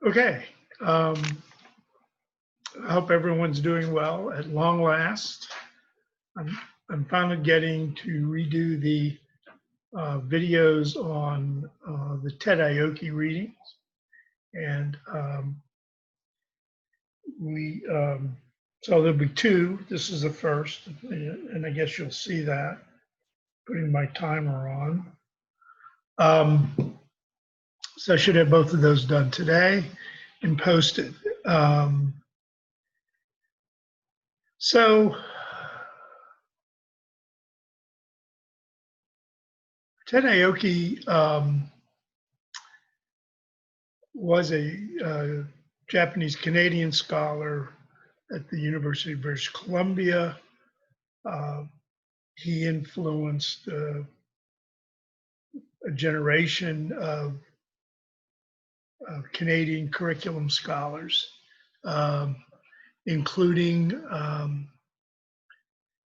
Okay, I hope everyone's doing well at long last. I'm finally getting to redo the videos on the Ted Aoki readings. And so there'll be two. This is the first, and I guess you'll see that, putting my timer on. So I should have both of those done today and posted. So Ted Aoki was a Japanese-Canadian scholar at the University of British Columbia. He influenced a generation of Canadian curriculum scholars, including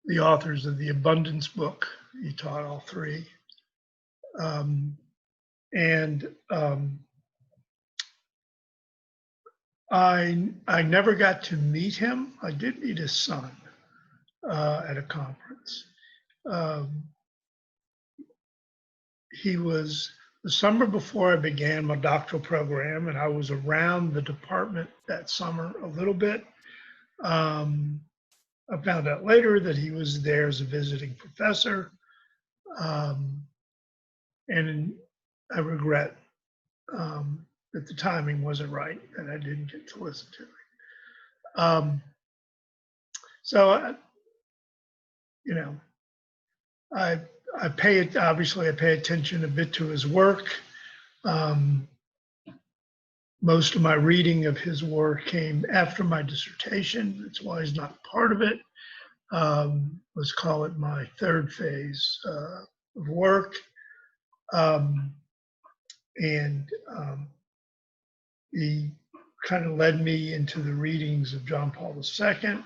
the authors of the Abundance book. He taught all three. I never got to meet him. I did meet his son at a conference. He was the summer before I began my doctoral program, and I was around the department that summer a little bit. I found out later that he was there as a visiting professor, and I regret that the timing wasn't right and I didn't get to listen to it. I pay attention a bit to his work. Most of my reading of his work came after my dissertation. That's why he's not part of it. Let's call it my third phase of work. He kind of led me into the readings of John Paul II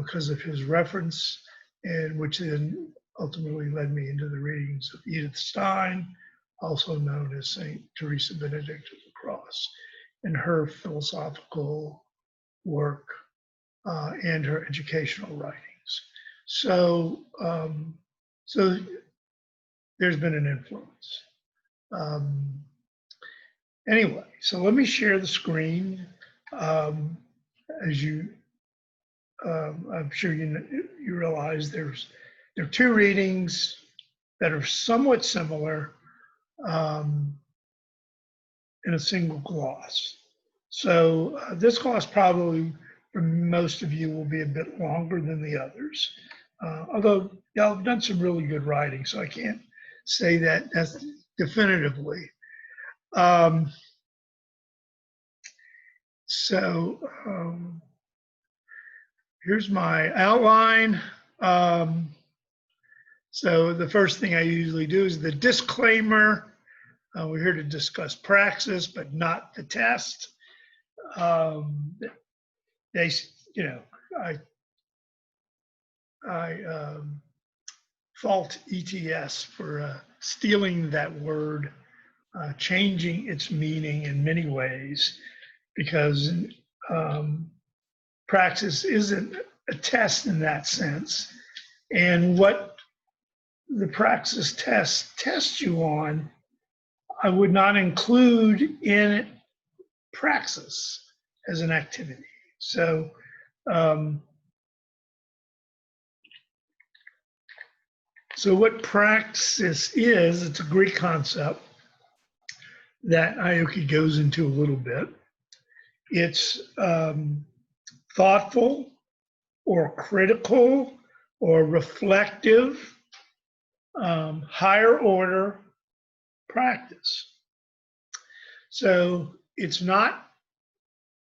because of his reference, and which then ultimately led me into the readings of Edith Stein, also known as St. Teresa Benedict of the Cross, and her philosophical work and her educational writings. So there's been an influence. Anyway, so let me share the screen. As you, I'm sure you realize there are two readings that are somewhat similar in a single gloss. So this gloss probably for most of you will be a bit longer than the others. Although y'all have done some really good writing, so I can't say that definitively. Here's my outline. So the first thing I usually do is the disclaimer. We're here to discuss praxis, but not the test. I fault ETS for stealing that word, changing its meaning in many ways, because praxis isn't a test in that sense. And what the praxis test tests you on, I would not include in praxis as an activity. So what praxis is, it's a Greek concept that Aoki goes into a little bit. It's thoughtful or critical or reflective, higher order practice. So it's not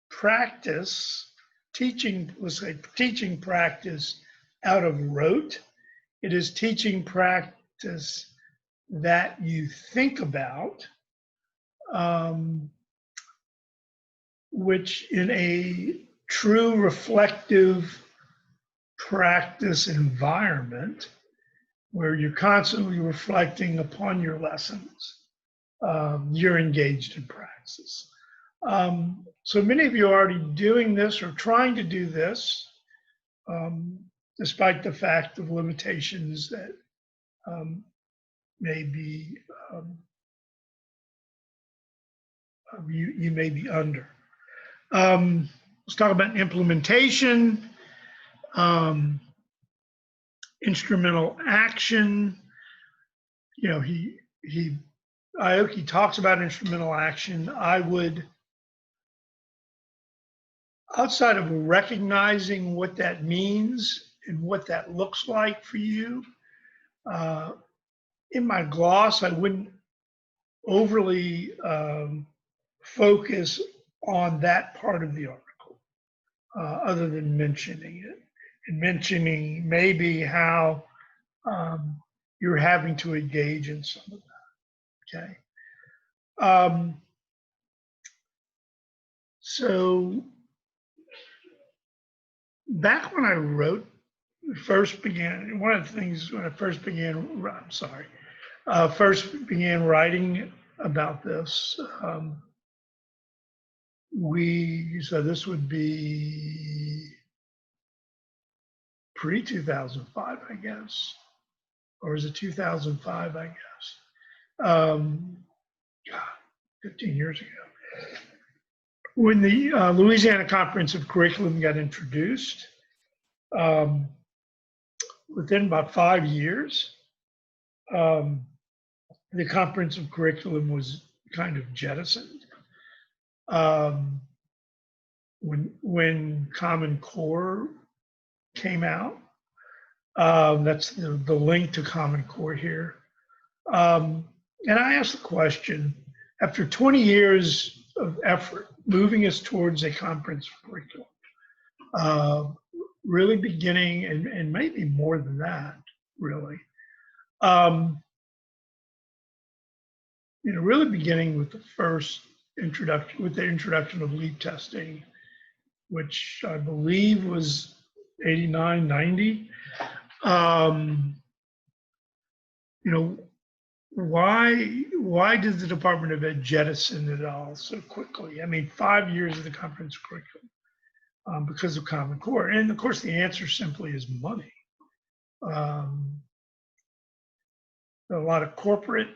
practice, teaching, let's say teaching practice out of rote. It is teaching practice that you think about, which in a true reflective practice environment where you're constantly reflecting upon your lessons, you're engaged in praxis. So many of you are already doing this or trying to do this, despite the fact of limitations that may be you may be under. Let's talk about implementation, instrumental action. You know, Aoki talks about instrumental action. I would, outside of recognizing what that means and what that looks like for you, in my gloss, I wouldn't overly focus on that part of the article, other than mentioning it and mentioning maybe how you're having to engage in some of that. Okay. So back when I first began writing about this, so this would be pre-2005, I guess, or is it 2005, I guess? God, 15 years ago. When the Louisiana Comprehensive Curriculum got introduced, within about 5 years, the comprehensive curriculum was kind of jettisoned. When Common Core came out, that's the link to Common Core here. And I asked the question, after 20 years of effort, moving us towards a comprehensive curriculum, really beginning, and maybe more than that, really, really beginning with the first introduction, with the introduction of leap testing, which I believe was 89, 90. Why did the Department of Ed jettison it all so quickly? I mean, 5 years of the comprehensive curriculum because of Common Core. And of course, the answer simply is money. A lot of corporate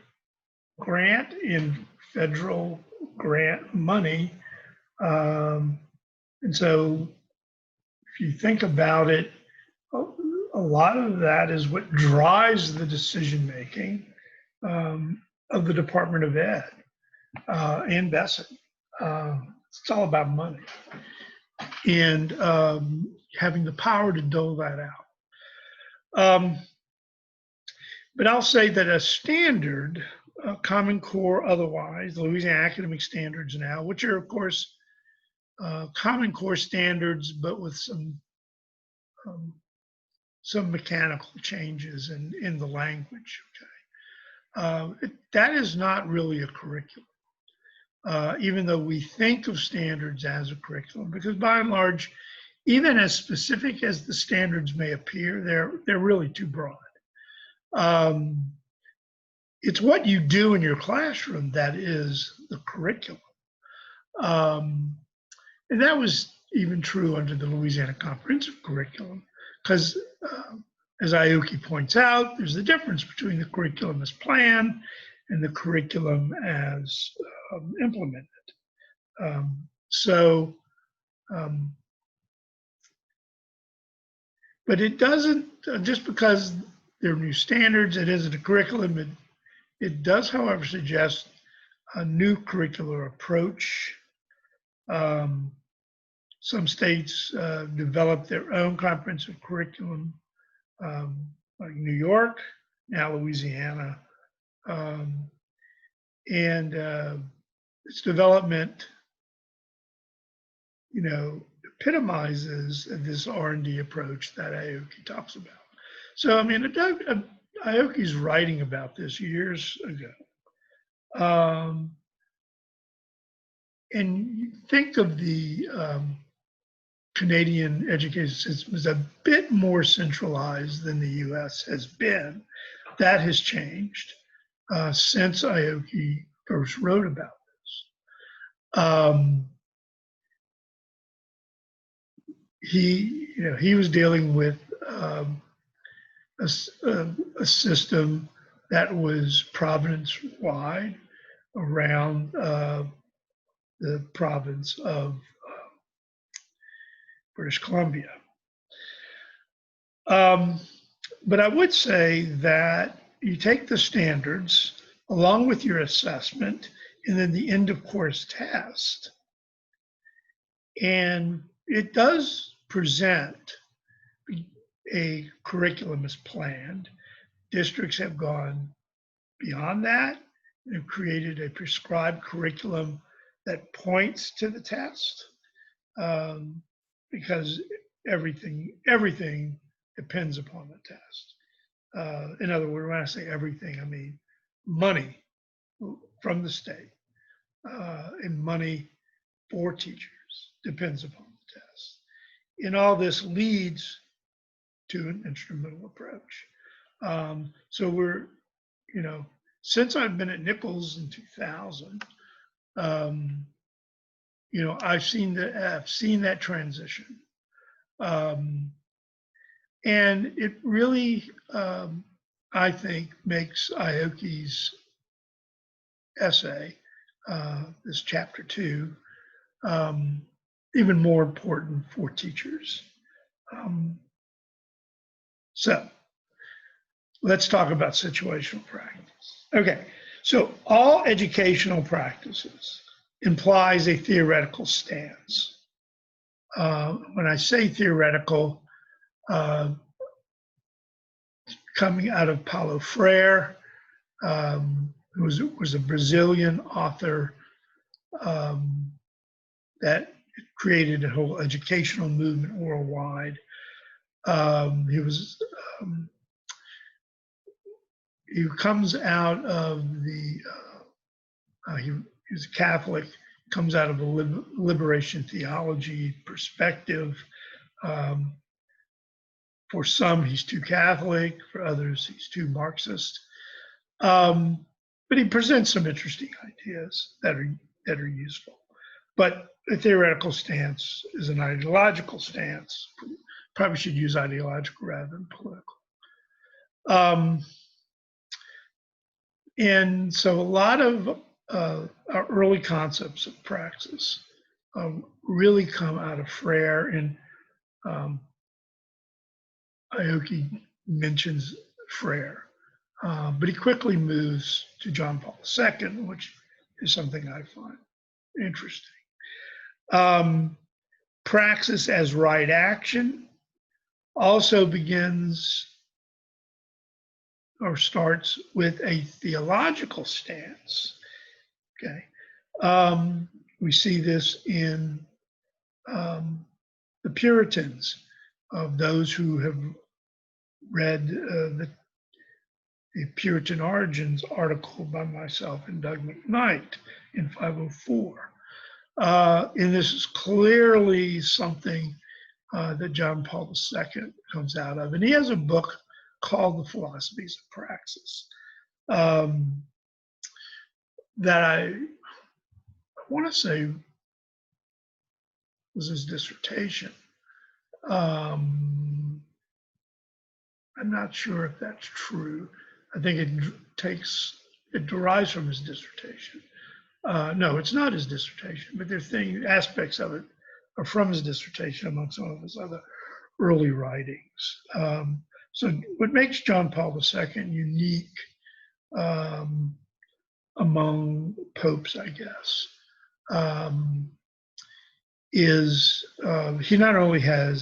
grant and federal grant money. And so if you think about it, a lot of that is what drives the decision-making of the Department of Ed and BESIC. It's all about money and having the power to dole that out. But I'll say that a standard, Common Core otherwise, Louisiana Academic Standards now, which are, of course, Common Core standards, but with some mechanical changes in the language. Okay, that is not really a curriculum, even though we think of standards as a curriculum, because by and large, even as specific as the standards may appear, they're really too broad. It's what you do in your classroom that is the curriculum. And that was even true under the Louisiana Comprehensive Curriculum, because as Aoki points out, there's a difference between the curriculum as planned and the curriculum as implemented. But it doesn't, just because there are new standards, it isn't a curriculum. It does, however, suggest a new curricular approach. Some states develop their own comprehensive curriculum, like New York, now Louisiana. And its development, epitomizes this R&D approach that Aoki talks about. So, I mean, Aoki's writing about this years ago. And you think of the Canadian education system as a bit more centralized than the US has been. That has changed since Aoki first wrote about Um, he was dealing with a system that was province-wide around the province of British Columbia. But I would say that you take the standards along with your assessment and then the end of course test, and it does present a curriculum as planned. Districts have gone beyond that. They've created a prescribed curriculum that points to the test, because everything depends upon the test. In other words, when I say everything, I mean money from the state and money for teachers depends upon the test. And all this leads to an instrumental approach. So we're, since I've been at Nichols in 2000, I've seen that transition. And it really, I think, makes Aoki's essay, this chapter 2, even more important for teachers. So let's talk about situational practice. Okay, so all educational practices implies a theoretical stance. When I say theoretical, coming out of Paulo Freire, who was a Brazilian author that created a whole educational movement worldwide. He comes out of he was a Catholic, comes out of a liberation theology perspective. For some, he's too Catholic. For others, he's too Marxist. But he presents some interesting ideas that are useful. But a theoretical stance is an ideological stance. Probably should use ideological rather than political. And so a lot of our early concepts of praxis really come out of Freire, and Aoki mentions Freire. But he quickly moves to John Paul II, which is something I find interesting. Praxis as right action also begins or starts with a theological stance. Okay, we see this in the Puritans, of those who have read the Puritan Origins article by myself and Doug McKnight in 504. And this is clearly something that John Paul II comes out of. And he has a book called The Philosophies of Praxis that I want to say was his dissertation. I'm not sure if that's true. I think it derives from his dissertation. No, it's not his dissertation, but there are aspects of it are from his dissertation among some of his other early writings. So what makes John Paul II unique among popes, I guess, is he not only had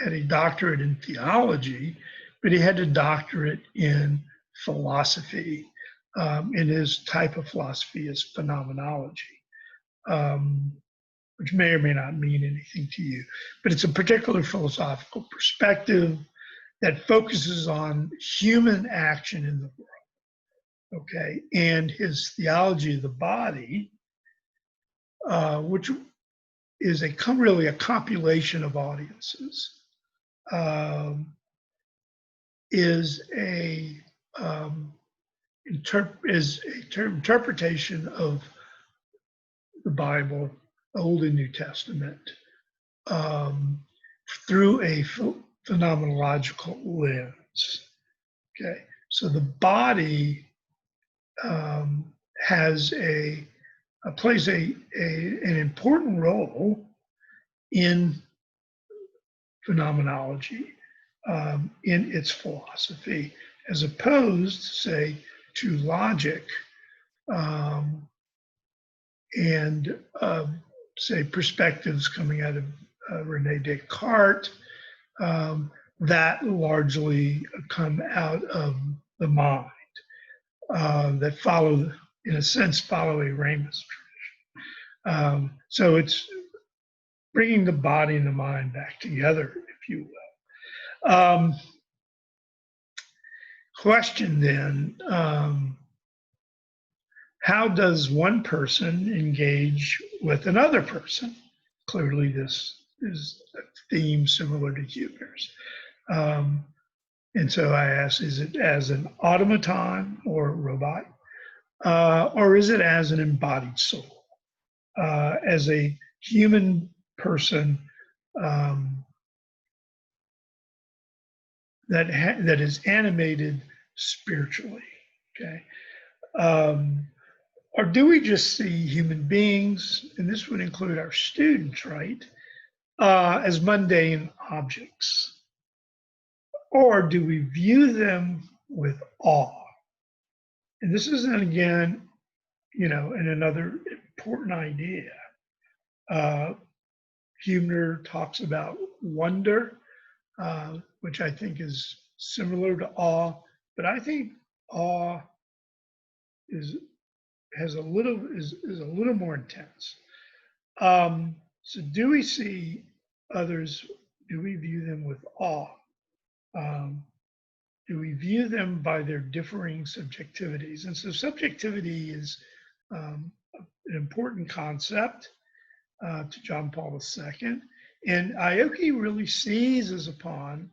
a doctorate in theology, but he had a doctorate in philosophy, and his type of philosophy is phenomenology, which may or may not mean anything to you, but it's a particular philosophical perspective that focuses on human action in the world, okay? And his theology of the body, which is really a compilation of audiences, is a interpretation of the Bible, Old and New Testament, through a phenomenological lens. Okay, so the body has plays an important role in phenomenology, in its philosophy, as opposed, say, to logic and say perspectives coming out of Rene Descartes that largely come out of the mind, that follow, in a sense, follow a Ramus tradition. So it's bringing the body and the mind back together, if you will. Question then, how does one person engage with another person? Clearly, this is a theme similar to Huebner's. And so I ask, is it as an automaton or robot? Or is it as an embodied soul? As a human person that is animated spiritually, okay? Or do we just see human beings, and this would include our students, right, as mundane objects? Or do we view them with awe? And this is, again, and another important idea. Huebner talks about wonder, which I think is similar to awe, but I think awe is a little more intense. So do we see others? Do we view them with awe? Do we view them by their differing subjectivities? And so subjectivity is an important concept to John Paul II. And Aoki really seizes upon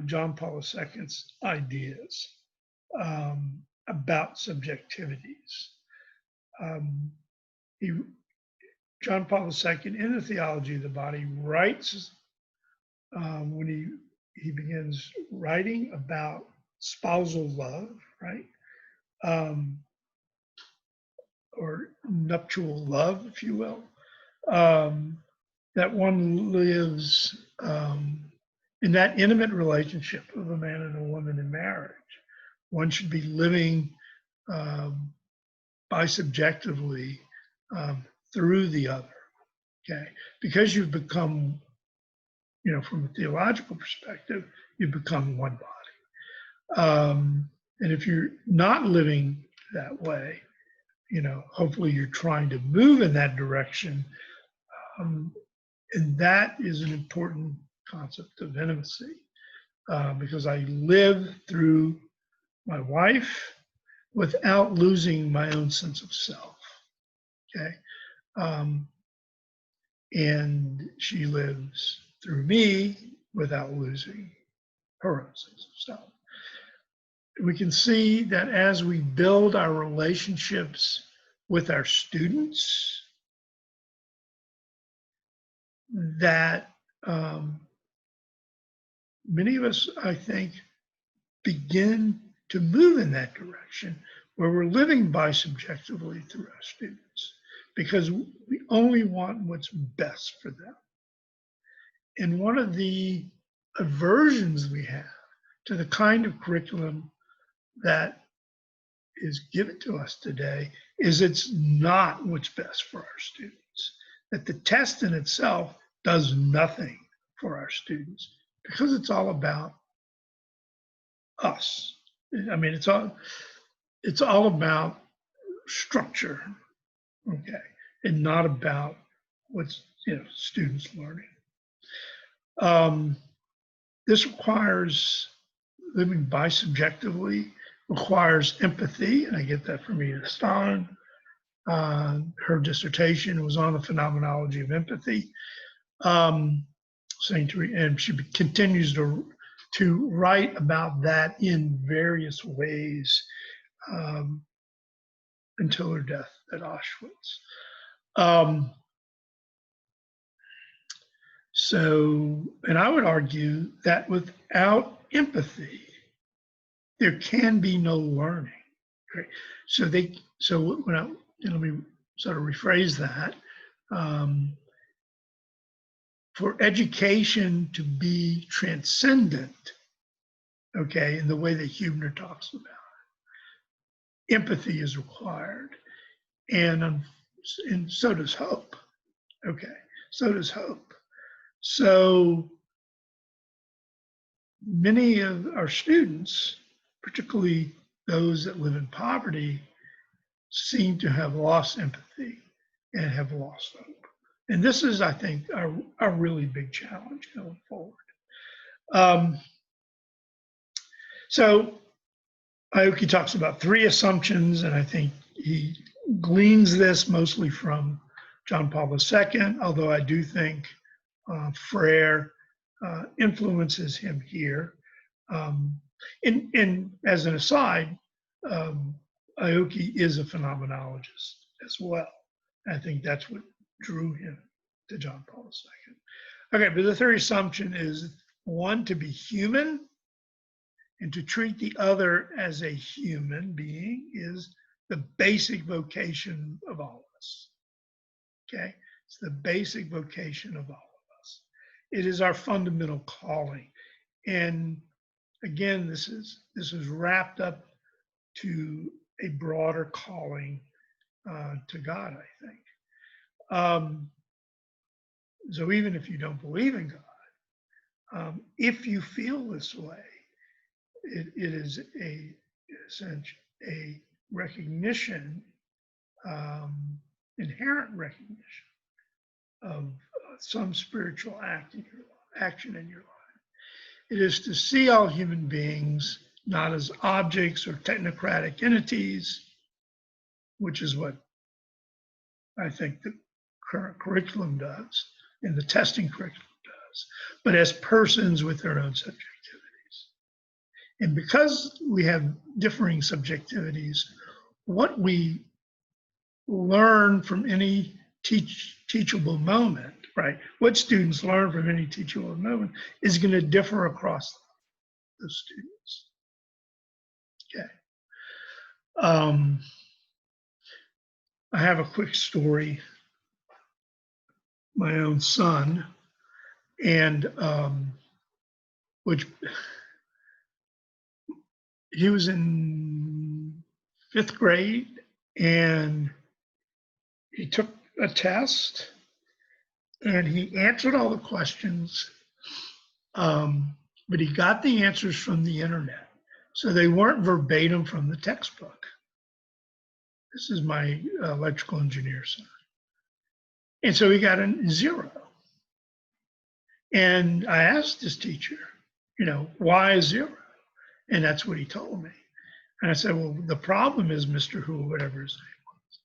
John Paul II's ideas about subjectivities. John Paul II, in the Theology of the Body, writes when he begins writing about spousal love, right? Or nuptial love, if you will, that one lives in that intimate relationship of a man and a woman in marriage. One should be living bisubjectively through the other, okay? Because you've become, from a theological perspective, you've become one body. And if you're not living that way, hopefully you're trying to move in that direction. And that is an important concept of intimacy because I live through my wife without losing my own sense of self, okay? And she lives through me without losing her own sense of self. We can see that as we build our relationships with our students, that many of us, I think, begin to move in that direction where we're living bisubjectively through our students because we only want what's best for them. And one of the aversions we have to the kind of curriculum that is given to us today is it's not what's best for our students, that the test in itself does nothing for our students because it's all about us. I mean, it's all about structure, okay, and not about what's students learning. This requires living bisubjectively, requires empathy, and I get that from Edith Stein. Her dissertation was on the phenomenology of empathy. And she continues to write about that in various ways until her death at Auschwitz. Um, and I would argue that without empathy, there can be no learning. Right? So when let me sort of rephrase that. For education to be transcendent, okay, in the way that Huebner talks about it, empathy is required, and so does hope. Okay, so does hope. So many of our students, particularly those that live in poverty, seem to have lost empathy and have lost hope. And this is, I think, a really big challenge going forward. So Aoki talks about 3 assumptions, and I think he gleans this mostly from John Paul II, although I do think Frere influences him here. And as an aside, Aoki is a phenomenologist as well. I think that's what drew him to John Paul II. Okay, but the third assumption is 1, to be human and to treat the other as a human being is the basic vocation of all of us. Okay, it's the basic vocation of all of us. It is our fundamental calling. And again, this is wrapped up to a broader calling to God, I think. So even if you don't believe in God, if you feel this way, it is a recognition, inherent recognition of some spiritual action in your life. It is to see all human beings not as objects or technocratic entities, which is what I think the current curriculum does and the testing curriculum does, but as persons with their own subjectivities. And because we have differing subjectivities, what we learn from any teachable moment, right? What students learn from any teachable moment is going to differ across the students. Okay. I have a quick story. My own son, and which he was in 5th grade, and he took a test, and he answered all the questions, but he got the answers from the internet, so they weren't verbatim from the textbook. This is my electrical engineer son. And so he got a 0. And I asked his teacher, why a 0? And that's what he told me. And I said, well, the problem is Mr. Who, whatever his name was.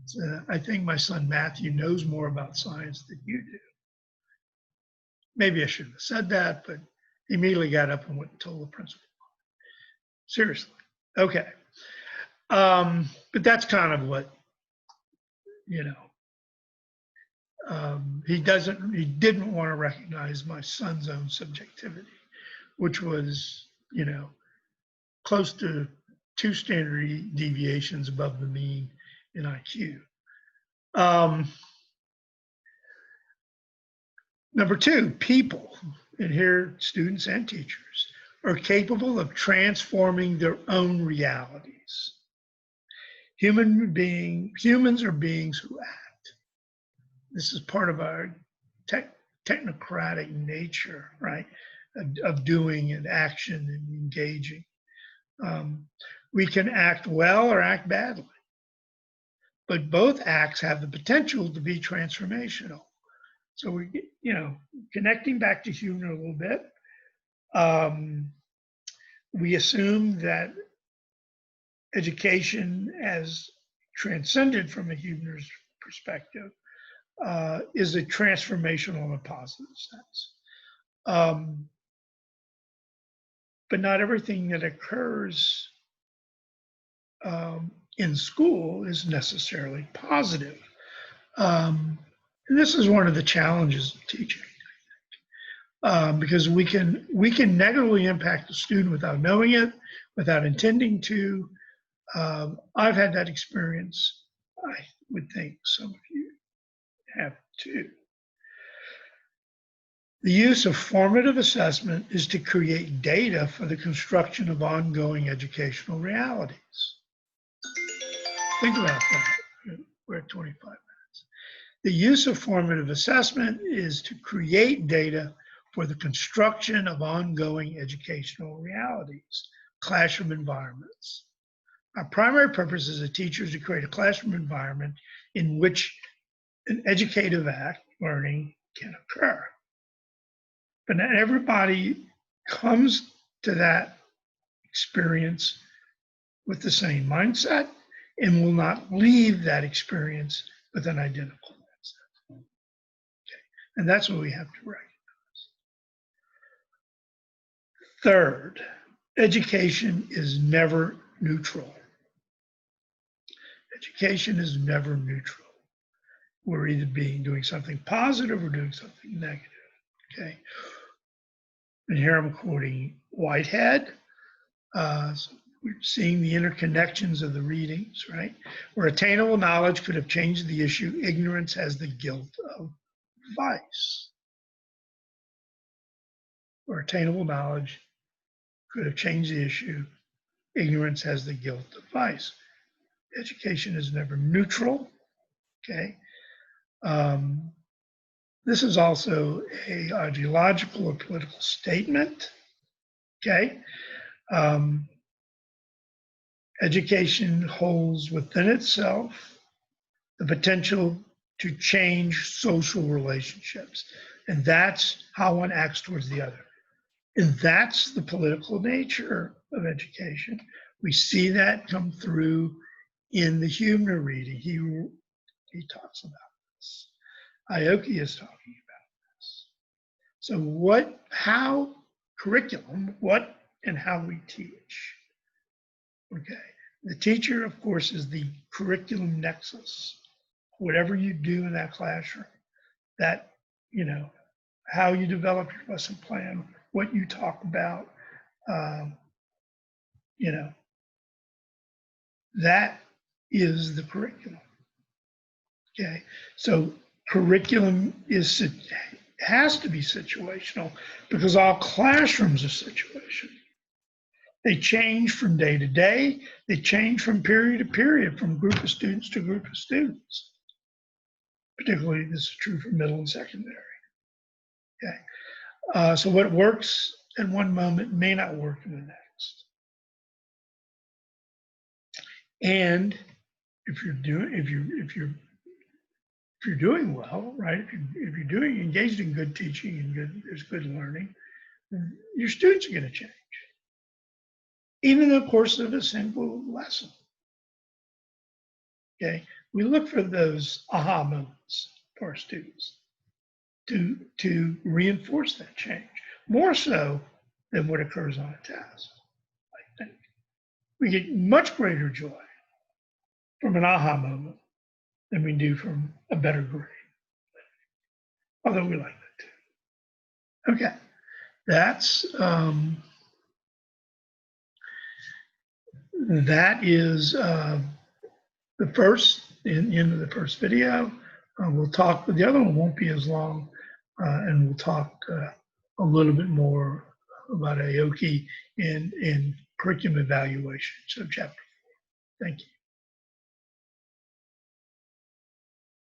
So I think my son Matthew knows more about science than you do. Maybe I shouldn't have said that, but he immediately got up and went and told the principal. Seriously. Okay. But that's kind of what, he didn't want to recognize my son's own subjectivity, which was, close to 2 standard deviations above the mean in IQ. Number 2, people, and here students and teachers, are capable of transforming their own realities. Humans are beings who act. This is part of our technocratic nature, right, of doing and action and engaging. We can act well or act badly, but both acts have the potential to be transformational. So we, connecting back to Huebner a little bit, we assume that education as transcended from a Huebner's perspective is a transformational in a positive sense. But not everything that occurs in school is necessarily positive. And this is one of the challenges of teaching, because we can negatively impact the student without knowing it, without intending to. I've had that experience. I would think some of you have too. The use of formative assessment is to create data for the construction of ongoing educational realities. Think about that. We're at 25 minutes. The use of formative assessment is to create data for the construction of ongoing educational realities, classroom environments. Our primary purpose as a teacher is to create a classroom environment in which an educative learning can occur. But not everybody comes to that experience with the same mindset and will not leave that experience with an identical mindset. Okay. And that's what we have to recognize. Third, education is never neutral. Education is never neutral. We're either doing something positive or doing something negative. Okay. And here I'm quoting Whitehead. So we're seeing the interconnections of the readings, right? Where attainable knowledge could have changed the issue, ignorance has the guilt of vice. Where attainable knowledge could have changed the issue, ignorance has the guilt of vice. Education is never neutral, okay? This is also a ideological or political statement, okay? Education holds within itself the potential to change social relationships. And that's how one acts towards the other. And that's the political nature of education. We see that come through in the Huebner reading. He talks about this. Aoki is talking about this. So how curriculum, what and how we teach. Okay. The teacher, of course, is the curriculum nexus. Whatever you do in that classroom, that, how you develop your lesson plan, what you talk about, that is the curriculum. Okay. So curriculum has to be situational because all classrooms are situational. They change from day to day. They change from period to period, from group of students to group of students. Particularly, this is true for middle and secondary. Okay, so what works in one moment may not work in the next. And if you're doing well, right? If you're engaged in good teaching and there's good learning, your students are going to change. Even in the course of a single lesson. Okay, we look for those aha moments for our students to reinforce that change, more so than what occurs on a test. I think we get much greater joy from an aha moment than we do from a better grade. Although we like that too. Okay, that's that is the first end of the first video. We'll talk, the other one won't be as long, and we'll talk a little bit more about Aoki and curriculum evaluation, so chapter 4. Thank you.